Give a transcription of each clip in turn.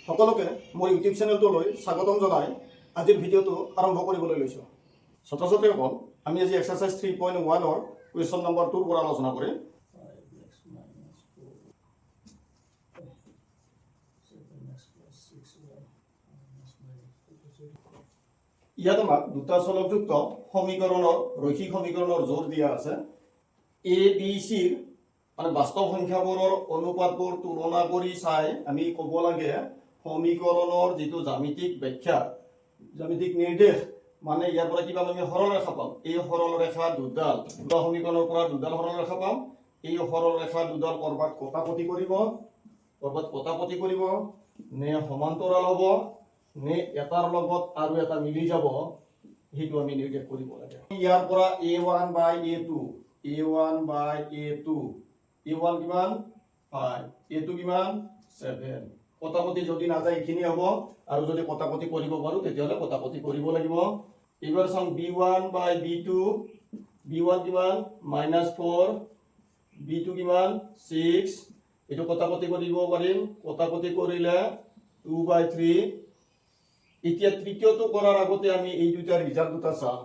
সকলোকে মোৰ ইউটিউব চেনেলটোলৈ স্বাগতম জনাই আজিৰ ভিডিঅ'টো আৰম্ভ কৰিবলৈ লৈছোঁ। ছাত্ৰ ছাত্ৰীসকল, আমি আজি এক্সাৰচাইজ 3.1ৰ কুৱেশ্যন নম্বৰ 2ৰ পৰা আলোচনা কৰিম। ইয়াত আমাক দুটা চলকযুক্ত সমীকৰণৰ ৰৈখিক সমীকৰণৰ জোৰ দিয়া আছে। এ বি চিৰ মানে বাস্তৱ সংখ্যাবোৰৰ অনুপাতবোৰ তুলনা কৰি চাই আমি ক'ব লাগে সমীকৰণৰ যিটো জ্যামিতিক ব্যাখ্যা, জ্যামিতিক নিৰ্দেশ, মানে ইয়াৰ পৰা কিবা আমি সৰল ৰেখা পাম। এই সৰল ৰেখা দুডাল সমীকৰণৰ পৰা দুডাল সৰল ৰেখা পাম। এই সৰল ৰেখা দুডাল কৰবাত কটাকটি কৰিব, নে সমান্তৰাল হ'ব, নে এটাৰ লগত আৰু এটা মিলি যাব, সেইটো আমি নিৰ্দেশ কৰিব লাগে। ইয়াৰ পৰা a1 by a2, a1 by a2, a1 কিমান 5, a2 কিমান 7। কটাকটি যদি নাযায় এইখিনি হ'ব, আৰু যদি কটাকটি কৰিব পাৰো তেতিয়াহ'লে কটাকটি কৰিব লাগিব। এইবাৰ চাম b1 by b2, b1 কিমান -4, b2 কিমান 6। এইটো কটাকটি কৰিব পাৰিম, কটাকটি কৰিলে 2 by 3। এতিয়া তৃতীয়টো কৰাৰ আগতে আমি এই দুটাৰ ৰিজাল্ট দুটা চাম।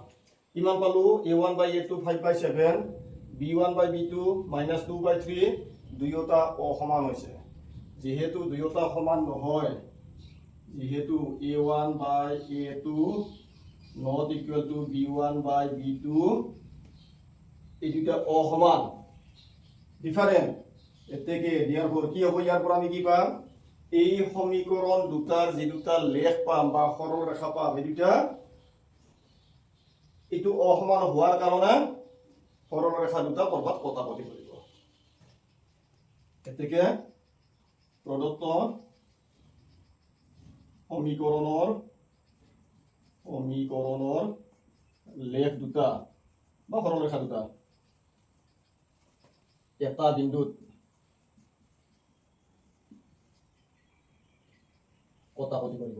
কিমান পালো? a1 by a2 5 by 7, b1 by b2 -2 by 3। দুয়োটা অসমান হৈছে। যেহেতু দুয়োটা সমান নহয়, যেহেতু a1 by a2 not equal to b1 by b2, এই দুটা অসমান, ডিফাৰেন্ট। এতেকে therefore কি হ'ব? ইয়াৰ পৰা আমি কি পাম? এই সমীকৰণ দুটাৰ যে দুটা লেখ পাম বা সৰল ৰেখা পাম, এই দুটা এইটো অসমান হোৱাৰ কাৰণে সৰল ৰেখা দুটা কৰবাত কটাকটি কৰিব। এতেকে প্ৰদত্ত সমীকৰণৰ লেখ দুটা বা সৰল ৰেখা দুটা এটা বিন্দুত কটাকটি কৰিব।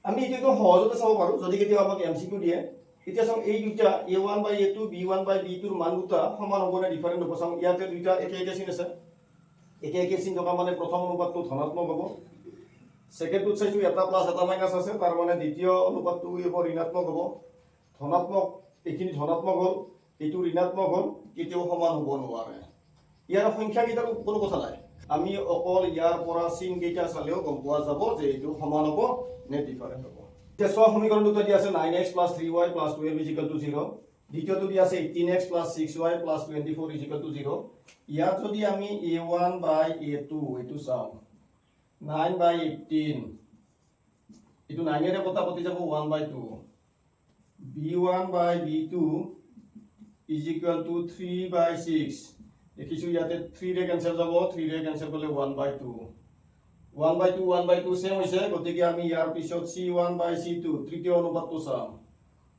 আমি এইটো সহজতে চাব পাৰো যদি কেতিয়াবা আমাক এমচিকিউ দিয়ে। এতিয়া চাওঁ এই দুটা a1 by a2, b1 by b2 ৰ মান দুটা সমান হ'ব নে ডিফাৰেন্ট হ'ব। চাওঁ ইয়াতে দুটা একে চিন আছে, একে চিন থকা মানে প্ৰথম অনুপাতটো ধনাত্মক হ'ব। সেকেন্ডটোত চাইছো এটা প্লাস এটা মাইনাস আছে, তাৰ মানে দ্বিতীয় অনুপাতটো ঋণাত্মক হ'ব। ধনাত্মক, এইখিনি ধনাত্মক হ'ল, এইটো ঋণাত্মক হ'ল, কেতিয়াও সমান হ'ব নোৱাৰে। ইয়াৰ সংখ্যা কেইটাৰ কোনো কথা নাই, আমি অকল ইয়াৰ পৰা চিন কেইটা চালেও গম পোৱা যাব যে এইটো সমান হ'ব নে ডিফাৰেন্ট হ'ব। এতিয়া চোৱা সমীকৰণ দুটা দিয়া আছে 9x + 3y + 12 = 0। দ্বিতীয়টো দিয়া আছে 18x + 6y + 24 = 0। ইয়াত যদি আমি a1 by a2 এইটো চাওঁ, 9 by 18, এইটো 9 এৰে কটাকটি যাব 1 by 2, b1 by b2 = 3 by 6। দেখিছো ইয়াতে 3 ৰে কেনসেল যাব, 3 ৰে কেনসেল কৰিলে 1 by 2, 1 by 2 সেম হৈছে। গতিকে আমি ইয়াৰ পিছত c1 by c2 তৃতীয় অনুপাতটো চাম,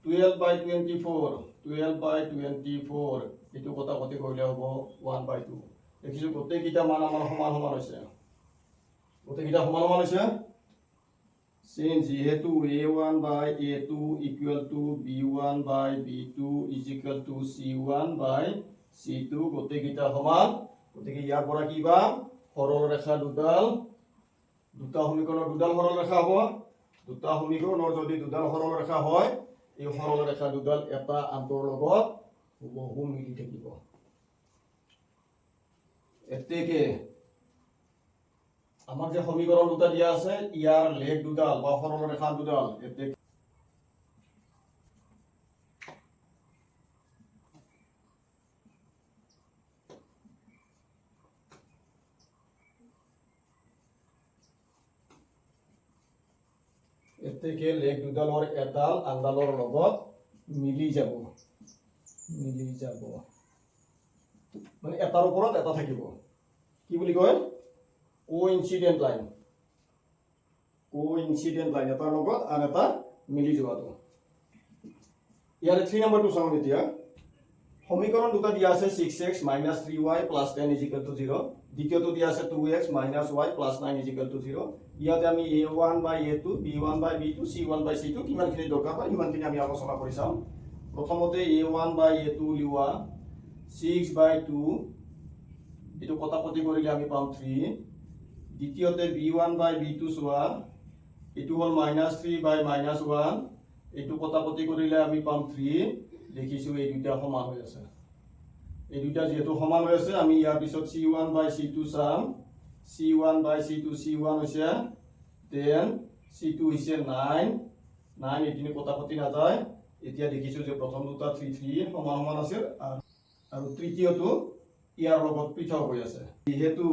12 by 24, 12 by 24, এইটো কটাকটি কৰিলে হ'ব 1 by 2। দেখিছো গোটেইকেইটা মান আমাৰ সমান হৈছে, গোটেইকেইটা সমান হৈছে। Since যেহেতু a1 by a2 = b1 by b2 = c1 by c2, গোটেইকেইটা সমান। গতিকে ইয়াৰ পৰা কি পাম? সৰল ৰেখা দুডাল, দুটা সমীকৰণৰ দুডাল সৰল ৰেখা হ'ব। দুটা সমীকৰণৰ যদি দুডাল সৰল ৰেখা হয়, এই সৰল ৰেখা দুডাল এটা আনটোৰ লগত হুবহু মিলি থাকিব। এতেকে আমাক যে সমীকৰণ দুটা দিয়া আছে, ইয়াৰ লেখ দুডাল বা সৰল ৰেখা দুডাল এতেকে লেখ দুডালৰ এডাল আনডালৰ লগত মিলি যাব, মানে এটাৰ ওপৰত এটা থাকিব। কি বুলি কয়? কোইনসিডেন্ট লাইন, এটাৰ লগত আন এটা মিলি যোৱাটো। ইয়াৰে 3 নম্বৰটো চাওঁ এতিয়া। সমীকৰণ দুটা দিয়া আছে 6x - 3y + 10 = 0। দ্বিতীয়টো দিয়া আছে 2x - y + 9 = 0। ইয়াতে আমি a1 by a2, b1 by b2, c1 by c2 কিমানখিনি দৰকাৰ হয় সিমানখিনি আমি আলোচনা কৰি চাম। প্ৰথমতে a1 by a2 লিওৱা, 6/2 এইটো কটাকটি কৰিলে আমি পাম 3 দ্বিতীয়তে b1/b2 চোৱা এইটো হ'ল -3/-1 এইটো কটাকটি কৰিলে আমি পাম 3 দেখিছো এই দুটা সমান হৈ আছে এই দুটা যেহেতু সমান হৈ আছে আমি ইয়াৰ পিছত c1/c2 চাম c1/c2 c1 হৈছে 10 c2 হৈছে 9 এইখিনি কটাকটি নাযায় এতিয়া দেখিছো যে প্ৰথম দুটা 3 3 সমান সমান আছে আৰু তৃতীয়টো ইয়াৰ লগত পৃথক হৈ আছে যেহেতু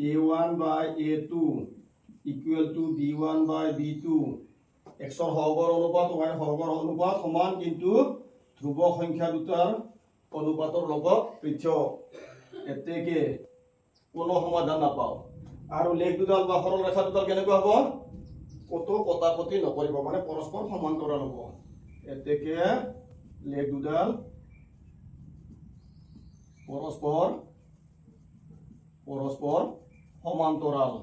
a1/a2 equal to b1/b2 x ৰ হৰৰ অনুপাত y ৰ হৰৰ অনুপাত সমান কিন্তু ধ্ৰুব সংখ্যা দুটাৰ অনুপাতৰ লগত পৃথক এতেকে কোনো সমাধান নাপাও আৰু লেখ দুডাল বা সৰল ৰেখা দুডাল কেনেকুৱা হ'ব কত কটাকটি নকৰিব মানে পৰস্পৰ সমান্তৰাল হ'ব এতেকে লেখ দুডাল পৰস্পৰ সমান্তৰাল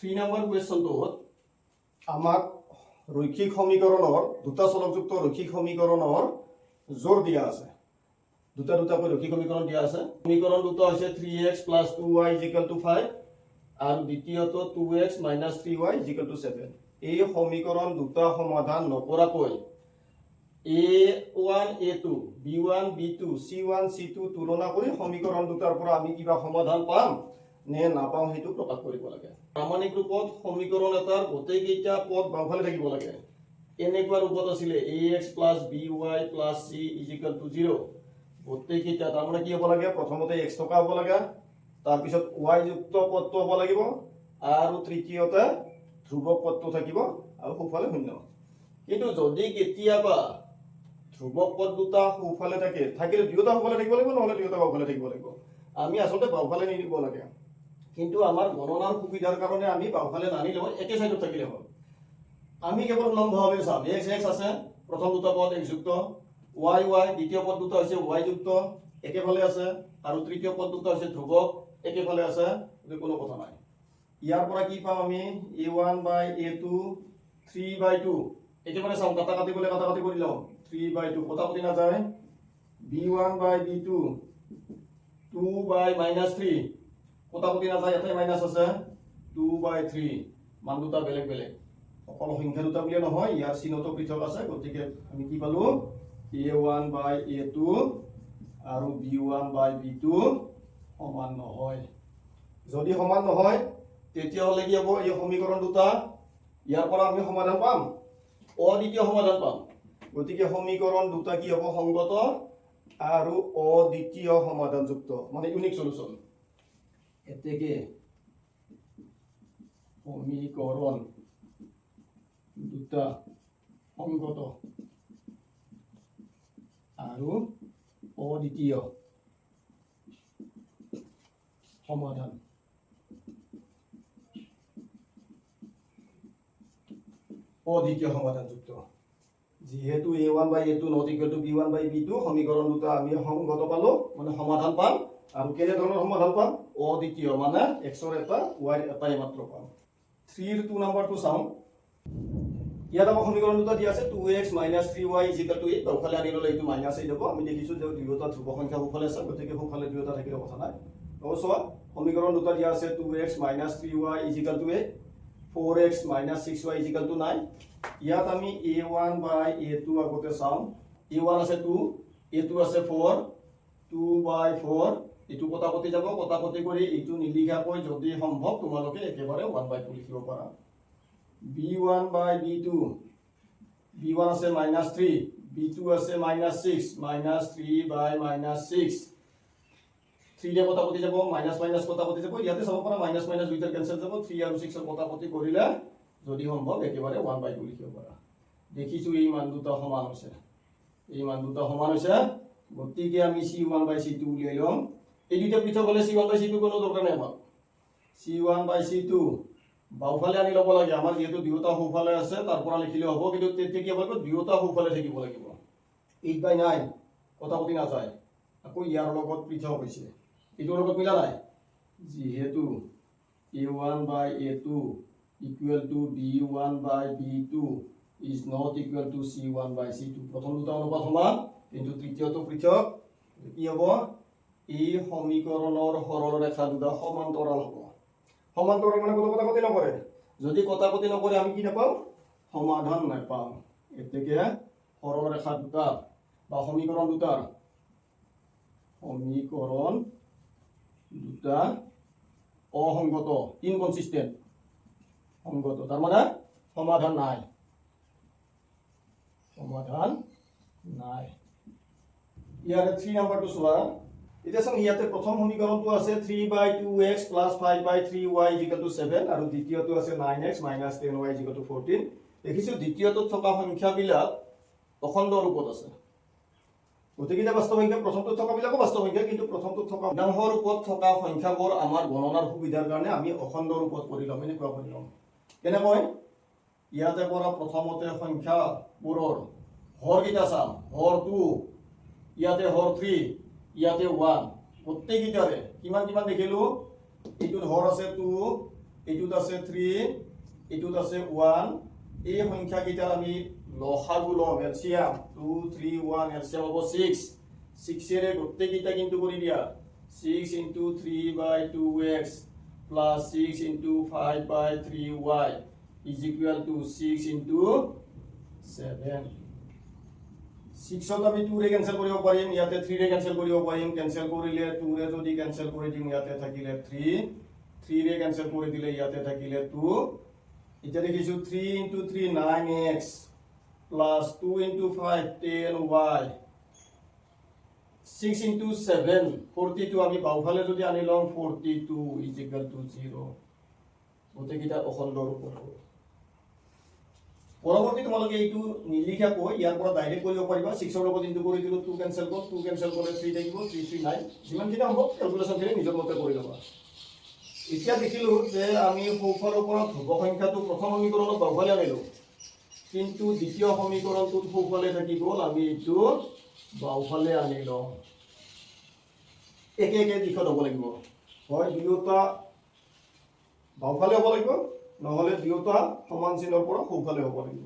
3 নম্বৰ কুৱেশ্যনটোত আমাক ৰৈখিক সমীকৰণৰ দুটা চলকযুক্ত ৰৈখিক সমীকৰণৰ জোৰ দিয়া আছে দুটাকৈ ৰৈখিক সমীকৰণ দিয়া আছে সমীকৰণ দুটা হৈছে 3x + 2y = 5 আৰু দ্বিতীয়টো 2x - 3y = 7 এই সমীকৰণ দুটা সমাধান নকৰাকৈ a1 a2 b1 b2 c1 c2 তুলনা কৰি সমীকৰণ দুটাৰ পৰা আমি কিবা সমাধান পাম নে নাপাম হেতু প্ৰকাশ কৰিব লাগে প্ৰামাণিক ৰূপত সমীকৰণ এটাৰ গোটেই কেইটা পদ বাওঁফালে থাকিব লাগে এনেকুৱা ৰূপত আছিল ax + by + c = 0 গোটেই কেইটা তাৰ মানে কি হ'ব লাগে প্ৰথমতে x থকা হ'ব লাগে তাৰ পিছত y যুক্ত পদটো হ'ব লাগিব আৰু তৃতীয়তে ধ্ৰুবক পদটো থাকিব আৰু সোঁফালে শূন্য কিন্তু যদি কেতিয়াবা ধ্ৰুবক পদ দুটা সোঁফালে থাকিলে দুয়োটা সোঁফালে থাকিব লাগিব নহলে দুয়োটা বাওঁফালে থাকিব লাগিব আমি আসলে বাওঁফালে নিদিব লাগে কিন্তু আমাৰ গণনাৰ সুবিধাৰ কাৰণে আমি বাওঁফালে নানিলেও একে সাইডত থাকিলে হ'ল আমি কেৱল লম্বভাৱে চাম x x আছে প্ৰথম দুটা পদ x যুক্ত y y দ্বিতীয় পদ দুটা হৈছে y যুক্ত একেফালে আছে আৰু তৃতীয় পদ দুটা হৈছে ধ্ৰুবক একেফালে আছে কোনো কথা নাই ইয়াৰ পৰা কি পাম আমি a1/a2 3/2 একেবাৰে চাম কাটাকাটি কৰি লওঁ 3/2 কটাকটি নাযায় b1/b2 2/-3 কটাকটি নাযায় এটাই মাইনাস আছে 2/3 মান দুটা বেলেগ অকল সংখ্যা দুটা বুলিয়ে নহয় ইয়াৰ চিহ্নটো পৃথক আছে গতিকে আমি কি পালো a1/a2 আৰু b1/b2 সমান নহয় যদি সমান নহয় তেতিয়া হলে কি হ'ব এই সমীকৰণ দুটা ইয়াৰ পৰা আমি সমাধান পাম অদ্বিতীয় সমাধান পাম গতিকে সমীকৰণ দুটা কি হ'ব সংগত আৰু অদ্বিতীয় সমাধানযুক্ত মানে ইউনিক সলিউশন এতেকে সমীকৰণ দুটা সংগত আৰু অদ্বিতীয় সমাধান অদ্বিতীয় সমাধানযুক্ত যেহেতু a1/a2 not equal to b1/b2 সমীকৰণ দুটা আমি সংগত পালো মানে সমাধান পাম আৰু কেনে ধৰণৰ সমাধান পাম অদ্বিতীয় মানে x ৰ এটা y ৰ এটাই মাত্ৰ পাম 3 ৰ 2 নম্বৰটো চাও ইয়াত আমাৰ সমীকৰণ দুটা দিয়া আছে 2x - 3y = 8 বাওঁফালে আনি ললে এইটো মাইনাস হৈ যাব আমি দেখিছো যে দুয়োটা ধ্ৰুব সংখ্যা সোঁফালে আছে গতিকে সোঁফালে দুয়োটা থাকিলে কথা নাই অৱশ্য সমীকৰণ দুটা দিয়া আছে 2x - 3y = 8 4x - 6y = 9 ইয়াত আমি a1/a2 আগতে চাম a1 আছে 2 a2 আছে 4 2/4 এটো কটাকটি যাব কটাকটি কৰি এটো নিলিখাকৈ যদি সম্ভৱ তোমালোকে একেবাৰে 1/2 লিখিব পাৰা b1/b2 b1 আছে -3 b2 আছে -6 -3/-6 3 ৰে কটাকটি যাব মাইনাস কটাকটি যাব ইয়াতে চাব পাৰা মাইনাস দুইটা কেনসেল যাব 3 আৰু 6 ৰ কটাকটি কৰিলে যদি সম্ভৱ একেবাৰে 1/2 লিখিব পাৰা দেখিছো এই মান দুটা সমান হৈছে গতিকে আমি c1/c2 উলিয়াই লম এই দুইটা পৃথক হলে c1/c2 কোনো দৰকাৰ নাই আমাক c1/c2 বাওঁফালে আনি লব লাগে আমাৰ যেহেতু দুয়োটা সোঁফালে আছে তাৰ পৰা লিখিলে হ'ব কিন্তু তেতিয়া কি হ'ব দুয়োটা সোঁফালে থাকিব লাগিব 8/9 কটাকটি নাযায় আকৌ ইয়াৰ লগত পৃথক হৈছে এটোৰ লগত মিলা নাই যেহেতু a1/a2 equal to b1/b2 is not equal to C1 by C2 প্রথম দুটা অনুপাত সমান কিন্তু তৃতীয়টো পৃথক কি হ'ব এই সমীকৰণৰ সৰল ৰেখা দুটা সমান্তৰাল হ'ব সমান্তৰাল মানে কোনো কথা কতি নকৰে যদি কথা কতি নকৰে আমি কি নাপাওঁ সমাধান নাপাওঁ এতেকে সৰল ৰেখা দুটা বা সমীকৰণ দুটা অসংগত ইনকনসিস্টেন্ট সংগত তাৰ মানে সমাধান নাই ইয়াৰে 3 নম্বৰটো চোৱা এতিয়া চাম ইয়াতে প্ৰথম সমীকৰণটো আছে 3/2x + 5/3y = 7 আৰু দ্বিতীয়টো আছে 9x - 10y = 14 দেখিছো দ্বিতীয়টোত থকা সংখ্যাবিলাক অখণ্ড ৰূপত আছে গতিকে বাস্তৱ সংখ্যা প্ৰথমটোত থকা বিলাকো বাস্তৱ সংখ্যা কিন্তু প্ৰথমটোত থকা পূৰ্ণাংশ ৰূপত থকা সংখ্যাবোৰ আমাৰ গণনাৰ সুবিধাৰ কাৰণে আমি অখণ্ড ৰূপত কৰি ল'ম এনেকুৱা কৰি ল'ম কেনেকৈ ইয়াতে পৰা প্ৰথমতে সংখ্যাবোৰৰ হৰ কেইটা চাম হৰ 2 ইয়াতে হৰ 3 ইয়াতে 1 প্ৰত্যেকটাৰে কিমান কিমান দেখিলো এইটোত হৰ আছে 2 এইটোত আছে 3 এইটোত আছে 1 এই সংখ্যা কেইটাৰ আমি লসাগু লম এলসিয়াম 2 3 1 এলসিয়াম হ'ব 6 6 এৰে প্ৰত্যেকটা কিন্তু কৰি দিয়া 6 * 3/2x + 6 * 5/3y = 6 * 7 6ত আমি 2 ৰে ক্যান্সেল কৰিব পাৰিম ইয়াতে 3 ৰে ক্যান্সেল কৰিব পাৰিম ক্যান্সেল কৰিলে 2 ৰে যদি ক্যান্সেল কৰি দিম ইয়াতে থাকিলে 3 ৰে ক্যান্সেল কৰি দিলে ইয়াতে থাকিলে 2 এতিয়া দেখিছো 3 * 3 9x + 2 * 5 10y 6 * 7 42 আমি বাওফালে যদি আনি লম 42 = 0 গোটেইটা অখণ্ড ৰূপত হ'ব পৰৱৰ্তী তোমালোকে এইটো নিলিখাকৈ ইয়াৰ পৰা ডাইৰেক্ট কৰিব পাৰিবা 6 ৰ লগত ইনটু কৰি দিলো 2 ক্যান্সেল কৰ 2 ক্যান্সেল কৰিলে 3 থাকিব 3 3 9 যিমানখিনি হ'ব ক্যালকুলেশন কৰি নিজৰ মতে কৰি ল'বা এতিয়া দেখিলো যে আমি সোঁফালৰ পৰা ধ্ৰুৱ সংখ্যাটো প্ৰথম সমীকৰণত বাওফালে আনিলো কিন্তু দ্বিতীয় সমীকৰণটোত সোঁফালে থাকি গ'ল আমি এইটো বাওফালে আনি লওঁ একে একে দিশত হ'ব লাগিব হয় দুয়োটা বাওফালে হ'ব লাগিব নহলে দুয়োটা সমান চিনৰ পৰা সোঁফালে হ'ব লাগিব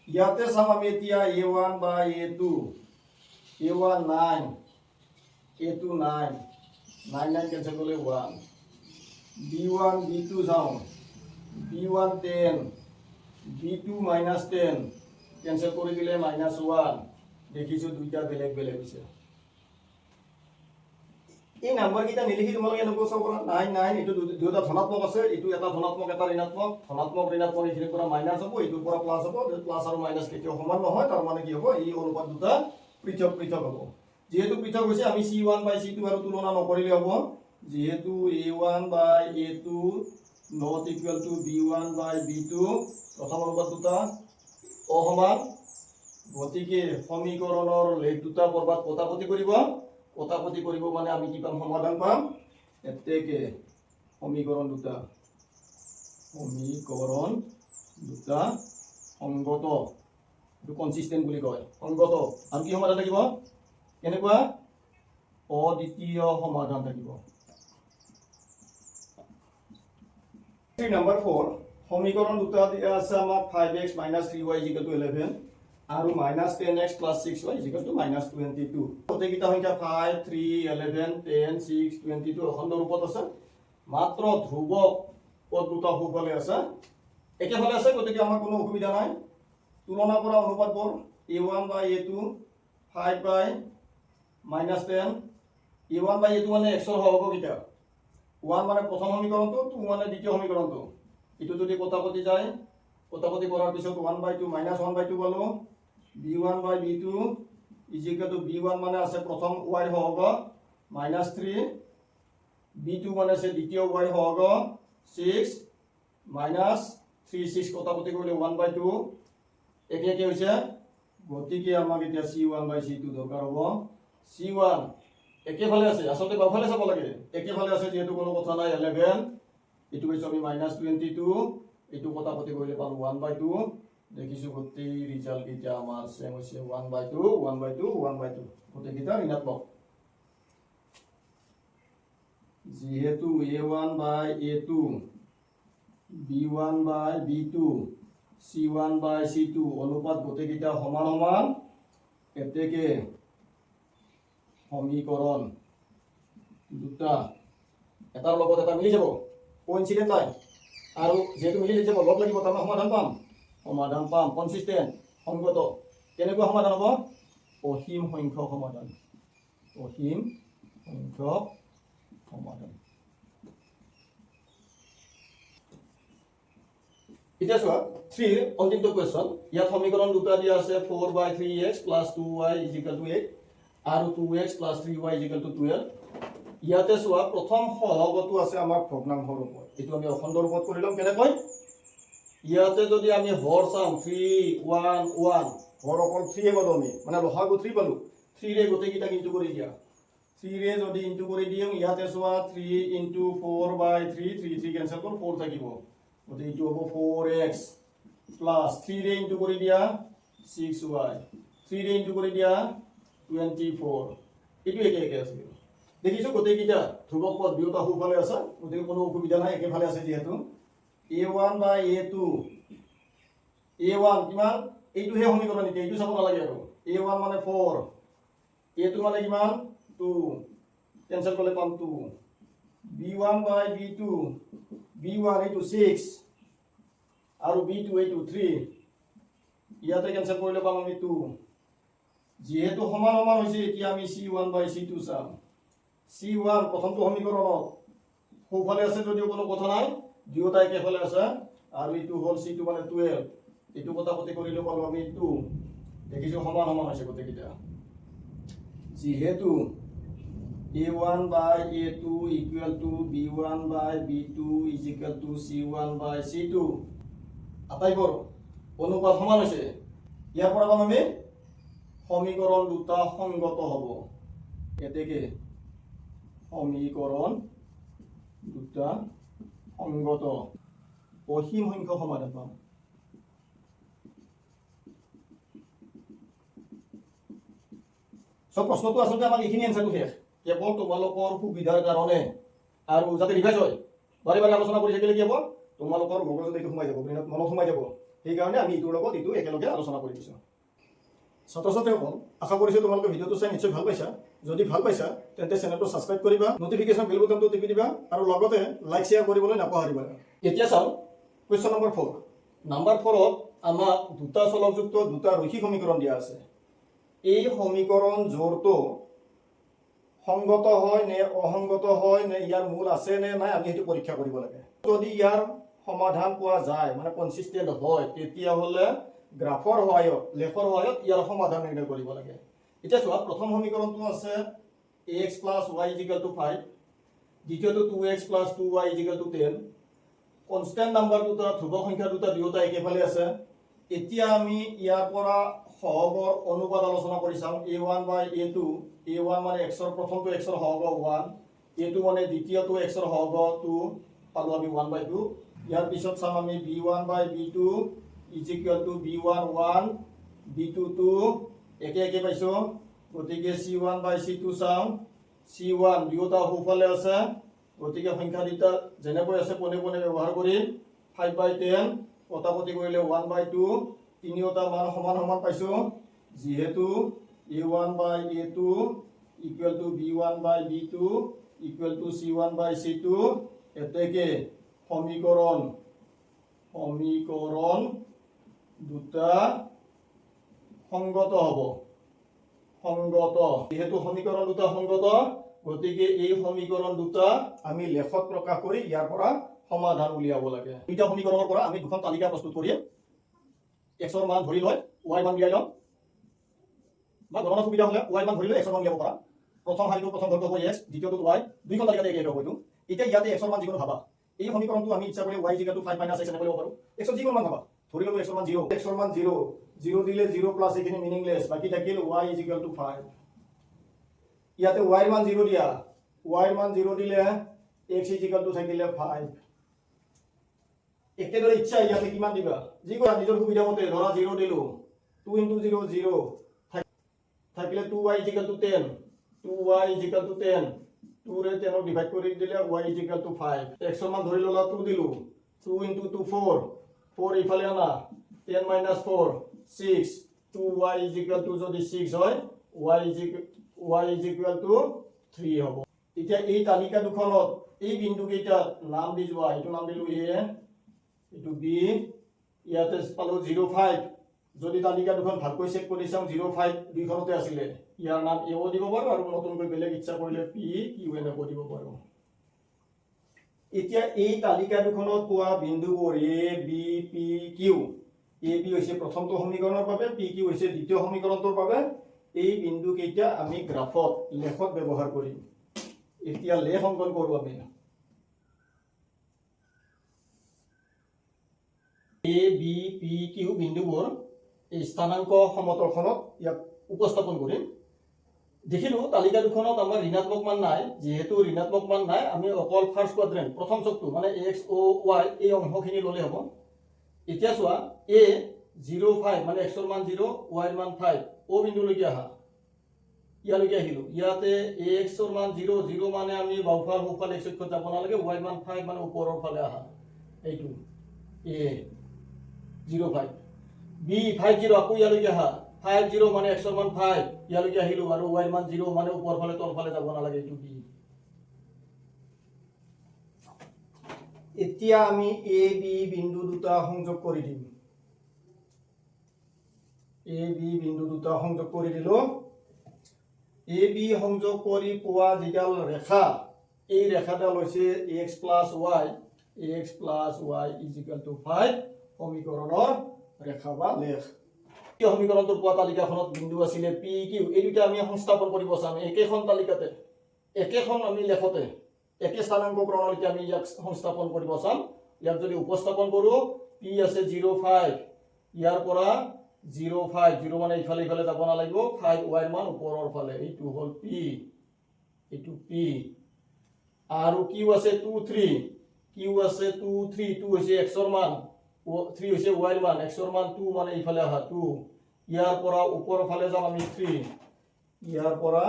ইয়াতে চাম আমি এতিয়া a1 বা a2 a1 9 a2 9 9 9 ক্যান্সেল কৰিলে 1 b1 b2 যাও b1 10 b2 -10 ক্যান্সেল কৰি দিলে -1 দেখিছো দুইটা বেলেগ বেলেগ হৈছে এই নাম্বাৰ কিটা নিলিখি তোমালোকে এনেকৈ চাব পাৰা 9 9 এটো দুটা ধনাত্মক আছে এটো এটা ধনাত্মক এটা ঋণাত্মক ঋণাত্মক এখিনিৰ পৰা মাইনাস হ'ব এটোৰ পৰা প্লাস হ'ব প্লাস আৰু মাইনাস কেতিয়াও সমান নহয় তাৰ মানে কি হ'ব এই অনুপাত দুটা পৃথক পৃথক হ'ব যেহেতু পৃথক হৈছে আমি c1 বাই c2 আৰু তুলনা নকৰিলে হ'ব যেহেতু a1 by a2 not equal to b1 by b2 প্ৰথম অনুপাত দুটা অসমান গতিকে সমীকৰণৰ লেখ দুটা কৰবাত কটাকটি কৰিব মানে আমি কি পাম সমাধান পাম এতেকে সমীকৰণ দুটা সংগত এটো কনসিস্টেন্ট বুলি কয় সংগত আৰু কি সমাধান থাকিব কেনেকুৱা অদ্বিতীয় সমাধান থাকিব নম্বৰ 4 সমীকৰণ দুটা দিয়া আছে আমাক 5x - 3y = 11 আৰু -10x + 6y = -22 প্ৰত্যেকটা সংখ্যা 5 3 11 10 6 22 অখণ্ড ৰূপত আছে মাত্ৰ ধ্ৰুৱ পদ দুটা সোঁফালে আছে একেফালে আছে গতিকে আমাৰ কোনো অসুবিধা নাই তুলনা কৰা অনুপাতবোৰ a1 বাই a2 5 বাই -10 a1 বাই a2 মানে x ৰ সহগ কিটা 1 মানে প্ৰথম সমীকৰণটো 2 মানে দ্বিতীয় সমীকৰণটো এটো যদি কটাকটি যায় কটাকটি কৰাৰ পিছত 1/2 -1/2 পালো b1 বাই b2 = b1 মানে আছে প্ৰথম y ৰ সহগ -3 b2 মানে আছে দ্বিতীয় y ৰ সহগ 6 -3 6 কটাকটি কৰিলে 1/2 একে একে হৈছে গতিকে আমাক এতিয়া c1 বাই c2 দৰকাৰ হ'ব c1 একেফালে আছে আসলে বাওফালে চাব লাগে একেফালে আছে যেহেতু কোনো কথা নাই 11 এটো হৈছে আমি -22 এটো কটাকটি কৰিলে পাম 1/2 দেখিছো গোটেই ৰিজাল্ট কিটা আমাৰ সেম হৈছে 1/2 1/2 1/2 গোটেইটা ঋণাত্মক যেহেতু a1 by a2 b1 by b2 C1 by C2 অনুপাত গোটেইকেইটা সমান সমান এতেকে সমীকৰণ দুটা এটাৰ লগত এটা মিলি যাব কোইনসিডেন্ট নাই আৰু যেহেতু মিলি যাব লগ লাগিব তাৰ সমাধান পাম কনসিস্টেন্ট সংগত কেনেকুৱা সমাধান হ'ব অসীম সংখ্যক সমাধান অসীম সংখ্যক সমাধান এতিয়া চোৱা 3 অন্তিমটো কোৱেশ্চন ইয়াত সমীকৰণ দুটা দিয়া আছে 4/3x + 2y = 8 আৰু 2x + 3y = 12 ইয়াতে চোৱা প্ৰথম সহগটো আছে আমাৰ ভগ্নাংশ ৰূপত এটো আমি অখণ্ড ৰূপত কৰি লম কেনেকৈ ইয়াতে যদি আমি হৰ চাম 3 1 1 হৰ অকল 3 পালো আমি মানে লসাগু 3 পালো 3 ৰে গোটেইকেইটা ইনটু কৰি দিয়া 3 ৰে যদি ইনটু কৰি দিম ইয়াতে চোৱা 3 * 4/3 3 কেনসেল কৰ 4 থাকিব গতে ইটো হ'ব 4x প্লাস 3 ৰে ইনটু কৰি দিয়া 6y 3 ৰে ইনটু কৰি দিয়া 24 এটো একে আছে দেখিছো গোটেইকেইটা ধ্ৰুবক পদ দুটা সোঁফালে আছে গতিকে কোনো অসুবিধা নাই একেফালে আছে যেহেতু a1 by a2 a1 কিমান এইটোহে সমীকৰণ এতিয়া এইটো চাব নালাগে আৰু a1 মানে 4 a2 মানে কিমান 2 কেনসেল কৰিলে পাম 2 b1 by b2 b1 এইটো 6 আৰু b2 এইটো 3 ইয়াতে কেনসেল কৰিলে পাম আমি 2 যেহেতু সমান সমান হৈছে এতিয়া আমি c1 by c2 চাম c1 প্ৰথমটো সমীকৰণত সোঁফালে আছে যদিও কোনো কথা নাই দুয়োটা একেফালে আছে আৰু ইটো হল c2 মানে 12 এটো কটাকটি কৰিলে পালো আমি 2 দেখিছো সমান সমান হৈছে গোটেইকেইটা যেহেতু a1 by a2 = b1 by b2 = c1 by c2 আটাইবোৰ অনুপাত সমান হৈছে ইয়াৰ পৰা পাম আমি সমীকৰণ দুটা সংগত হ'ব এতেকে সমীকৰণ দুটা সংগত অসীম সংখ্যক সমাধান পাম সব প্ৰশ্নটো আচলতে আমাক এইখিনি এনসাৰটো শেষ কেৱল তোমালোকৰ সুবিধাৰ কাৰণে আৰু যাতে ৰিভাইজ হয় বাৰে বাৰে আলোচনা কৰি থাকিলে কি হ'ব তোমালোকৰ মগজত এইটো সোমাই যাব মনত সোমাই যাব সেইকাৰণে আমি ইটোৰ লগত ইটো একেলগে আলোচনা কৰি দিছোঁ ছাত্ৰ ছাত্ৰীসকল আশা কৰিছোঁ তোমালোকে ভিডিঅ'টো চাই নিশ্চয় ভাল পাইছা যদি ভাল পাইছা তেন্তে চেনেলটো সাবস্ক্ৰাইব কৰিবা নটিফিকেশন বেল বটনটো টিপি দিবা আৰু লগতে লাইক শেয়াৰ কৰিবলৈ নাপাহৰিবা এতিয়া চাও কোৱেশ্চন নম্বৰ 4 নম্বৰ 4ত আমাক দুটা চলকযুক্ত দুটা ৰৈখিক সমীকৰণ দিয়া আছে এই সমীকৰণ জোৰটো সংগত হয় নে অসংগত হয় নে ইয়াৰ মূল আছে নে নাই আমি এটো পৰীক্ষা কৰিব লাগে যদি ইয়াৰ সমাধান পোৱা যায় মানে কনসিস্টেন্ট হয় তেতিয়া হলে গ্ৰাফৰ সহায়ত লেখৰ সহায়ত ইয়াৰ সমাধান নিৰ্ণয় কৰিব লাগে এতিয়া চোৱা প্ৰথম সমীকৰণটো আছে ax + y = 5 দ্বিতীয়টো 2x + 2y = 10 কনস্ট্যান্ট নাম্বার দুটা ধ্ৰুবক সংখ্যা দুটা দুয়োটা একেফালে আছে এতিয়া আমি ইয়াৰ পৰা সহগৰ অনুপাত আলোচনা কৰি চাম a1 by a2 a1 মানে x ৰ প্ৰথমটো x ৰ সহগ 1 a2 মানে দ্বিতীয়টো x ৰ সহগ 2 পালো আমি 1/2 ইয়াৰ পিছত চাম আমি b1 by b2 = b1 1 b2 2 একে একে পাইছো গতিকে c1 by c2 চাম c1 দুয়োটা সোঁফালে আছে গতিকে সংখ্যা দুটা যেনেকৈ আছে পোনে পোনে ব্যৱহাৰ কৰি 5/10 কটাকটি কৰিলে 1/2 তিনিওটা মান সমান সমান পাইছো যেহেতু a1 by a2 = b1 by b2 = c1 by c2 এতেকে সমীকৰণ দুটা সংগত হ'ব সংগত যেহেতু সমীকৰণ দুটা সংগত গতিকে এই সমীকৰণ দুটা আমি লেখত প্ৰকাশ কৰি ইয়াৰ পৰা সমাধান উলিয়াব লাগে দুটা সমীকৰণৰ পৰা আমি দুখন তালিকা প্ৰস্তুত কৰি x ৰ মান ধৰি লয় y মান উলিয়াই লম বা গণনা সুবিধা হলে y মান ধৰি লয় x ৰ মান উলিয়াব পাৰা প্ৰথম হাৰিটো প্ৰথম ধৰটো হ'ব x দ্বিতীয়টো y দুইখন তালিকাতে একে হ'ব এতিয়া ইয়াতে x ৰ মান যিকোনো ভাবা এই সমীকৰণটো আমি ইচ্ছা কৰিলে y = 5 - x এনে কৰিব পাৰো x ৰ যিকোনো মান ভাবা ধৰি ললো x ৰ মান 0 x ৰ মান 0 0 দিলে 0 প্লাস এখানে মিনিংলেস বাকি থাকিল y = 5 ইয়াতে y ৰ মান 0 দিয়া y ৰ মান 0 দিলে x = থাকিলে 5 একেদৰে ইচ্ছা ইয়াতে কিমান দিবা যিকোনো নিজৰ সুবিধা মতে ধৰা 0 দিলো 2 * 0 0 থাকিলে 2y = 10 2y = 10 2 रे 10 ডিভাইড কৰি দিলে y = 5 x ৰ মান ধৰি ললা 2 দিলো 2 * 2 4 4 ইফালে আনা 10 minus 4 6 2y is equal to যদি 6 হয় y is equal to 3 হ'ব এতিয়া এই তালিকা দুখনত এই বিন্দু কেইটা নাম দি যোৱা এইটো নাম দিলো a এইটো b ইয়াতে পালো 05 যদি তালিকা দুখন ভালকৈ চেক কৰি চাম 05 দুইখনতে আছিল ইয়াৰ নাম a দিব পাৰো আৰু নতুনকৈ বেলেগ ইচ্ছা কৰিলে p q এনে দিব পাৰো এতিয়া এই তালিকা দুখনত পোৱা বিন্দুবোৰ a b p q a b হৈছে প্ৰথমটো সমীকৰণৰ বাবে p q হৈছে দ্বিতীয় সমীকৰণটোৰ বাবে এই বিন্দু কেইটা আমি গ্ৰাফত লেখত ব্যৱহাৰ কৰিম এতিয়া লেখ অংকন কৰো আমি a b p q বিন্দুবোৰ এই স্থানাঙ্ক সমতলখনত ইয়াক উপস্থাপন কৰিম দেখিলো তালিকা দুখনত আমাৰ ঋণাত্মক মান নাই যেহেতু ঋণাত্মক মান নাই আমি অকল ফাৰ্স্ট কোৱাড্ৰেন্ট প্ৰথম চকটো মানে x o y এই অংশখিনি ললে হ'ব এতিয়া চোৱা a 05 মানে x ৰ মান 0 y ৰ মান 5 o বিন্দুলৈকে আহা ইয়ালৈকে আহিলো ইয়াতে x ৰ মান 0 0 মানে আমি বাওঁফাল সোঁফাল x অক্ষত যাব নালাগে y মান 5 মানে ওপৰৰ ফালে আহা এইটো a 05 b 50 আকৌ ইয়ালৈকে আহা 50 মানে x ৰ মান 5 ইয়ালৈকে আহিলো আৰু y ৰ মান 0 মানে ওপৰ ফালে তল ফালে যাব নালাগে এইটো b এতিয়া আমি a b বিন্দু দুটা সংযোগ কৰি দিম a b বিন্দু দুটা সংযোগ কৰি দিলো a b সংযোগ কৰি পোৱা যিডাল ৰেখা এই ৰেখাডাল হৈছে x plus y is equal to 5 সমীকৰণৰ ৰেখা বা লেখ এই সমীকৰণটোৰ পোৱা তালিকাখনত বিন্দু আছিল p q এই দুটা আমি সংস্থাপন কৰিব চাম একেখন তালিকাতে একেখন আমি লেখতে একে স্থানাঙ্ক প্ৰণালীতে আমি ইয়াক সংস্থাপন কৰিব চাম ইয়াক যদি উপস্থাপন কৰো p আছে 05 ইয়াৰ পৰা 05 মানে ইফালে ইফালে যাব না লাগিব 5 y মান ওপৰৰ ফালে এইটো হল p এইটো p আৰু q আছে 23 q আছে 23 2 হৈছে x ৰ মান 3 হৈছে y ৰ মান x ৰ মান 2 মানে ইফালে আহা 2 ইয়াৰ পৰা ওপৰৰ ফালে যাম আমি 3 ইয়াৰ পৰা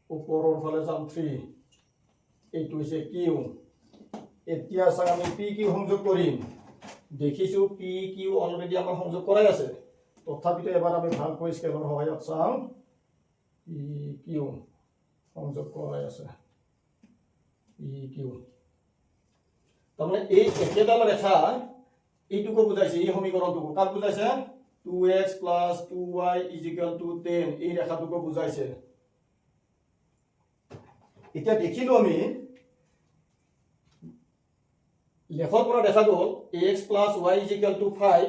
ওপৰৰ ফালে যাম 3 এইটো হৈছে q এতিয়া চাগ আমি p q সংযোগ কৰিম দেখিছো p q অলৰেডি আমাৰ সংযোগ কৰাই আছে তথাপিতো এবাৰ আমি ভালকৈ স্কেলৰ সহায়ত চাম p q সংযোগ কৰাই আছে p q তাৰমানে এই একেডাল ৰেখা এইটুকু বুজাইছে এই সমীকৰণটো কাক বুজাইছে 2x plus 2y is equal to 10 এই ৰেখাটোকো বুজাইছে এতিয়া দেখিলো আমি লেখৰ পৰা দেখা গ'ল x plus y is equal to 5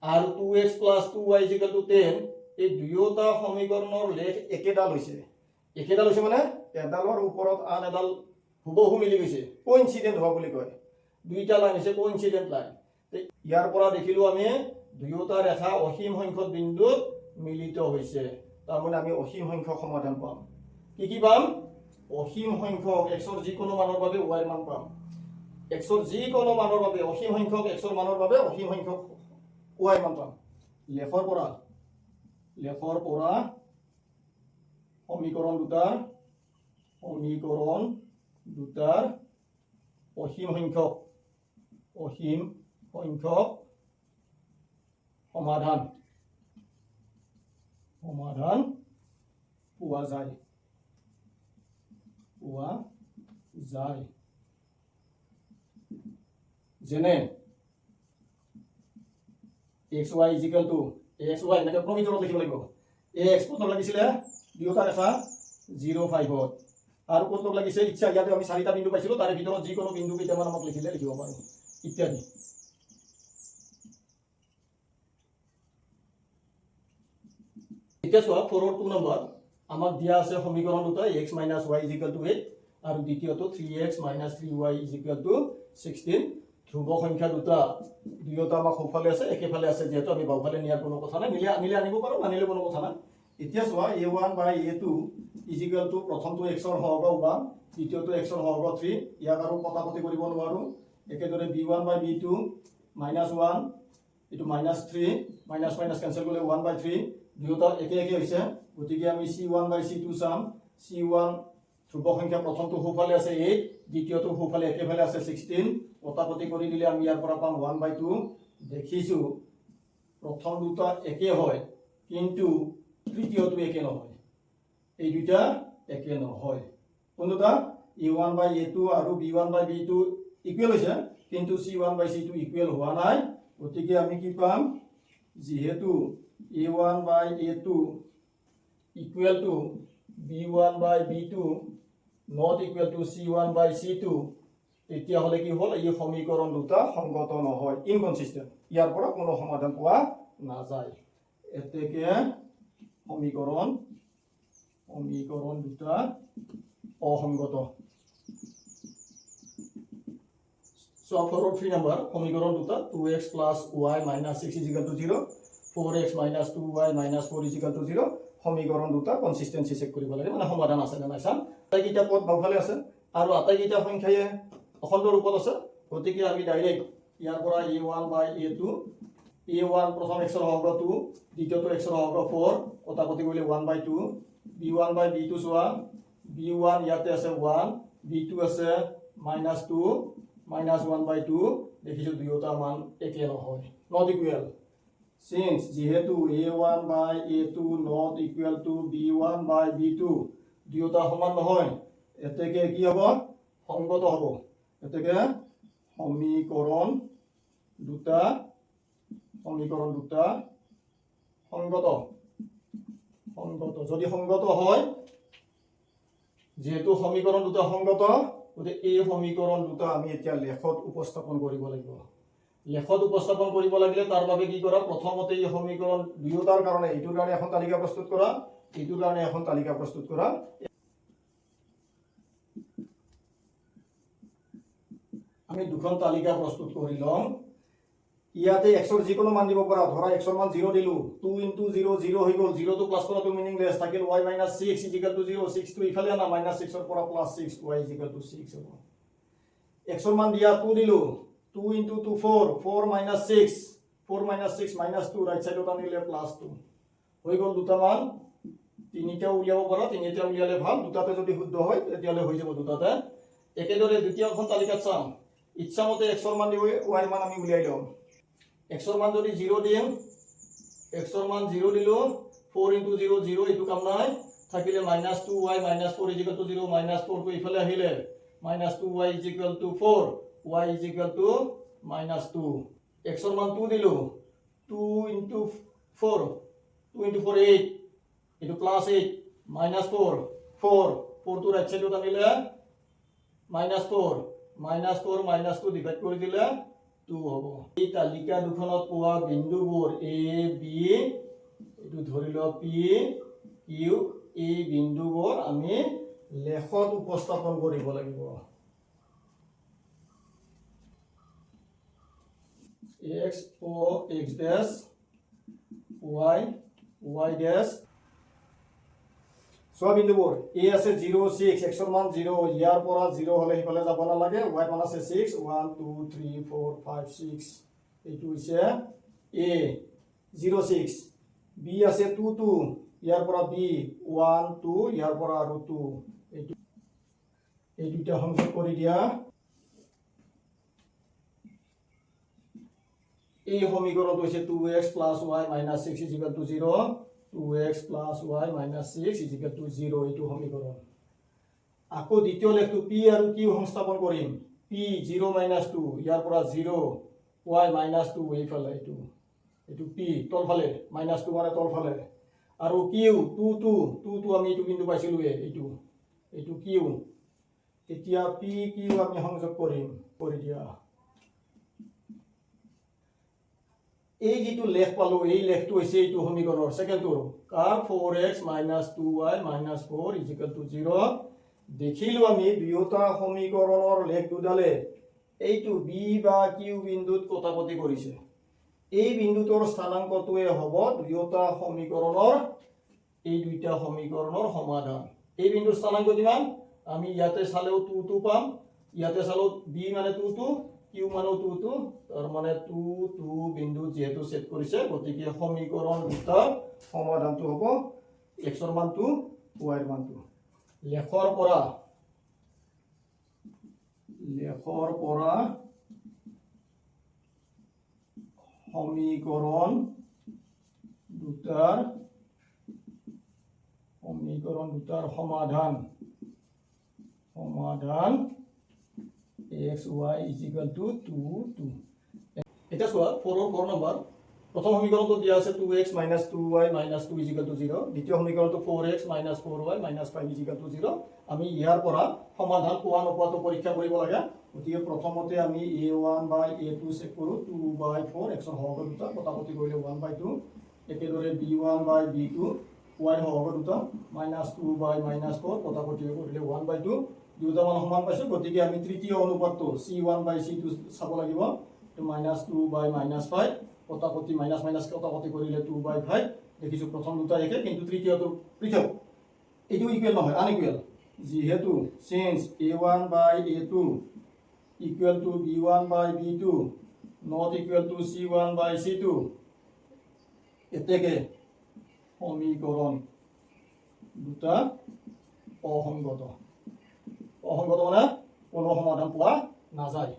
আৰু 2x plus 2y is equal to 10 এই দুয়োটা সমীকৰণৰ লেখ একেডাল হৈছে মানে এডালৰ ওপৰত আন এডাল হুবহু মিলি গৈছে কোইনসিডেন্ট হোৱা বুলি কয় দুইটা লাইন হৈছে কোইনসিডেন্ট লাইন ইয়াৰ পৰা দেখিলো আমি দুয়োটা ৰেখা অসীম সংখ্যক বিন্দুত মিলিত হৈছে তাৰমানে আমি অসীম সংখ্যক সমাধান পাম কি পাম অসীম সংখ্যক x ৰ যিকোনো মানৰ বাবে y ৰ মান পাম x ৰ যিকোনো মানৰ বাবে অসীম সংখ্যক x ৰ মানৰ বাবে অসীম সংখ্যক y মান পাম লেখৰ পৰা সমীকৰণ দুটাৰ অসীম সংখ্যক সমাধান পোৱা যায় যেনে xy is equal to xy এনেকৈ ক্ৰমিক লিখিব লাগিব x কত লাগিছিলে দুয়োটা ৰেখা 05 হত আৰু কত লাগিছে ইচ্ছা ইয়াতে আমি চাৰিটা বিন্দু পাইছিলো তাৰে ভিতৰত যিকোনো বিন্দু কেইটামান আমাক লিখিব পাৰো ইত্যাদি এতিয়া চোৱা 4 2 নম্বৰ আমাক দিয়া আছে সমীকৰণ দুটা x - y = 8 আৰু দ্বিতীয়টো 3x - 3y = 16 ধ্ৰুব সংখ্যা দুটা আমাক সোঁফালে আছে একেফালে আছে যেহেতু আমি বাওঁফালে নিয়াৰ কোনো কথা নাই মিলে আনিব পাৰো মানিলে কোনো কথা নাই এতিয়া চোৱা a1 / a2 = প্ৰথমটো x ৰ সহগ উপাম দ্বিতীয়টো x ৰ সহগ 3 ইয়াক আৰু কটাকটি কৰিব নোৱাৰো একেদৰে b1 / b2 -1 এটো -3 মাইনাস কেনসেল কৰিলে 1/3 দুয়োটা একে হৈছে গতিকে আমি c1 / c2 চাম c1 ধ্ৰুৱ সংখ্যা প্ৰথমটো সোঁফালে আছে 8, দ্বিতীয়টো সোঁফালে একেফালে আছে 16, কটাকটি কৰি দিলে আমি ইয়াৰ পৰা পাম 1/2। দেখিছোঁ প্ৰথম দুটা একে হয় কিন্তু তৃতীয়টো একে নহয়, এই দুটা একে নহয়। কোনটা a1/a2 আৰু b1/b2 ইকুৱেল হৈছে কিন্তু c1/c2 ইকুৱেল হোৱা নাই। গতিকে আমি কি পাম, যেহেতু a1/a2 equal to b1/b2 not equal to c1/c2, তেতিয়াহ'লে কি হ'ল, এই সমীকৰণ দুটা সংগত নহয়, ইনকনসিস্টেন্ট। ইয়াৰ পৰা কোনো সমাধান পোৱা নাযায়। এতেকে সমীকৰণ দুটা অসংগত। So for 3 number সমীকরণ দুটা 2x plus y minus 6 is equal to 0, 4x minus 2y minus 4 is equal to 0, সমীকরণ দুটা কনসিস্টেন্সি চেক কৰিব লাগে, মানে সমাধান আছে না নাই চাম। আটাইকেইটা পদ বাওঁফালে আছে আৰু আটাইকেইটা সংখ্যায়ে অখণ্ড ৰূপত আছে। গতিকে আমি ডাইৰেক্ট ইয়াৰ পৰা a1/a2, a1 প্ৰথম x ৰ সহগ 2, দ্বিতীয়টো x ৰ সহগ 4, কটাকটি কৰিলে 1/2, b1/b2 চোৱা, b1 ইয়াতে আছে 1, b2 আছে -2 -1/2, দেখিছোঁ দুয়োটা মান একে নহয়, নট ইকুৱেল। সিন্স যেহেতু a1/a2 not equal to b1/b2, দুয়োটা সমান নহয়, এতেকে কি হ'ব, সংগত হ'ব। এতেকে সমীকৰণ দুটা সংগত। যদি সংগত হয়, যেহেতু সমীকৰণ দুটা সংগত, গতিকে এই সমীকৰণ দুটা আমি এতিয়া লেখত উপস্থাপন কৰিব লাগিব। লেখত উপস্থাপন কৰিব লাগিলে তাৰ বাবে কি কৰা, প্ৰথমতে এই সমীকৰণ দুয়োটাৰ কাৰণে এইটোৰ কাৰণে এখন তালিকা প্ৰস্তুত কৰা, এইটোৰ কাৰণে এখন তালিকা প্ৰস্তুত কৰা। আমি দুখন তালিকা প্ৰস্তুত কৰি লম। ইয়াতে x ৰ যিকোনো মান দিব পৰা, ধৰা x ৰ মান 0 দিলো, 2 * 0 0 হৈ গ'ল, 0 টো প্লাস কৰাটো মিনিংলেছ থাকিল, y - 6 = 0, 6 টো ইফালে আনা, -6 ৰ পৰা +6, y = 6 হ'ব। x ৰ মান দিয়া 2 দিলো, 2 * 2 4, 4 - 6, 4 - 6 -2, ৰাইট সাইডত আনিলে +2 হৈ গ'ল। দুটা মান তিনিটা উলিয়াব পৰা, তিনিটা উলিয়ালে ভাল, দুটাতে যদি শুদ্ধ হয় তেতিয়ালে হৈ যাব দুটাতে। একেদৰে দ্বিতীয়খন তালিকাত চাম, ইচ্ছামতে x ৰ মান দিব, y ৰ মান আমি উলিয়াই লম। x ৰ মান যদি 0 দিম, x ৰ মান 0 দিলো, 4 * 0 0, এইটো কাম নাই, থাকিলে -2y - 4 = 0, -4 টো ইফালে আহিলে, -2y = 4, y = -2, x ৰ মান 2 দিলো, 2 * 4, 2 * 4 8, এইটো +8, -4, 4 টো ৰাইট সাইডত আনিলে -4, -2 ডিভাইড কৰি দিলে 2 হ'ব। এই তালিকা দুখনত পোৱা বিন্দুবোৰ a b, এইটো ধৰি লও p q, এই বিন্দুবোৰ আমি লেখত উপস্থাপন কৰিব লাগিব। x o x dash, y y dash, সব বিন্দুবোৰ a আছে 0 6, x ৰ মান 0, ইয়াৰ পৰা 0 হলে হিফালে যাব না লাগে, y মান আছে 6, 1 2 3 4 5 6, এইটো হৈছে a 0 6, b আছে 2 2, ইয়াৰ পৰা b 1 2, ইয়াৰ পৰা আৰু 2, এইটো এই দুটা সংযোগ কৰি দিয়া। এই সমীকৰণটো হৈছে 2x plus y minus 6 is equal to 0, 2x plus y minus 6 is equal to 0, এইটো সমীকৰণ। আকৌ দ্বিতীয় লেখটো p আৰু q সংস্থাপন কৰিম, p 0 minus 2, ইয়াৰ পৰা 0, y minus 2, এইফালে এইটো p তলফালে, -2 মানে তলফালে, আৰু q 2 2 আমি এইটো বিন্দু পাইছিলো, এইটো q। এতিয়া p q আমি সংযোগ কৰিম, কৰি দিয়া। এই যেটো লেখ পালো, এই লেখটো হৈছে এইটো সমীকৰণৰ সেকেন্ডটো, কাৰ 4x - 2y - 4 = 0। দেখিলো আমি দুয়োটা সমীকৰণৰ লেখ দুডালে এইটো b বা q বিন্দুত কটাকটি কৰিছে। এই বিন্দুটোৰ স্থানাংকটোৱে হ'ব দুয়োটা সমীকৰণৰ, এই দুইটা সমীকৰণৰ সমাধান। এই বিন্দুৰ স্থানাংক কিমান, আমি ইয়াতে চালেও 2 2 পাম, ইয়াতে চালেও b মানে 2 2, q মানে 2 2, তাৰ মানে 2 2 বিন্দু যেহেতু সেট কৰিছে, গতিকে সমীকৰণ দুটাৰ সমাধানটো হ'ব x ৰ মান 2, y ৰ মান 2। লেখৰ পৰা লেখৰ পৰা সমীকৰণ দুটাৰ সমাধান x y is equal to 2 2 এটা চোৱা 4 নম্বৰ প্ৰথম সমীকৰণটো দিয়া আছে 2x - 2y - 2 is equal to 0 দ্বিতীয় সমীকৰণটো 4x - 4y - 5 is equal to 0 আমি ইয়াৰ পৰা সমাধান পোৱা নোপোৱাটো পৰীক্ষা কৰিব লাগে গতিকে প্ৰথমতে আমি a1 by a2 চেক কৰোঁ 2/4 x ৰ সহগ দুটা কটাকটি কৰিলে 1/2 একেদৰে b1 by b2 y ৰ সহগ দুটা -2 by -4 কটাকটি কৰিলে 1/2 দুটামান সমান পাইছোঁ গতিকে আমি তৃতীয় অনুপাতটো c1 by c2 চাব লাগিব তো -2 by -5 কটাকটি মাইনাস কটাকটি কৰিলে 2/5 দেখিছোঁ প্ৰথম দুটা একে কিন্তু তৃতীয়টো পৃথক এইটো ইকুৱেল নহয় আনইকুৱেল যেহেতু change a1 by a2 equal to b1 by b2 not equal to c1 by c2 এতেকে সমীকৰণ দুটা অসংগত মানে কোনো সমাধান পোৱা নাযায়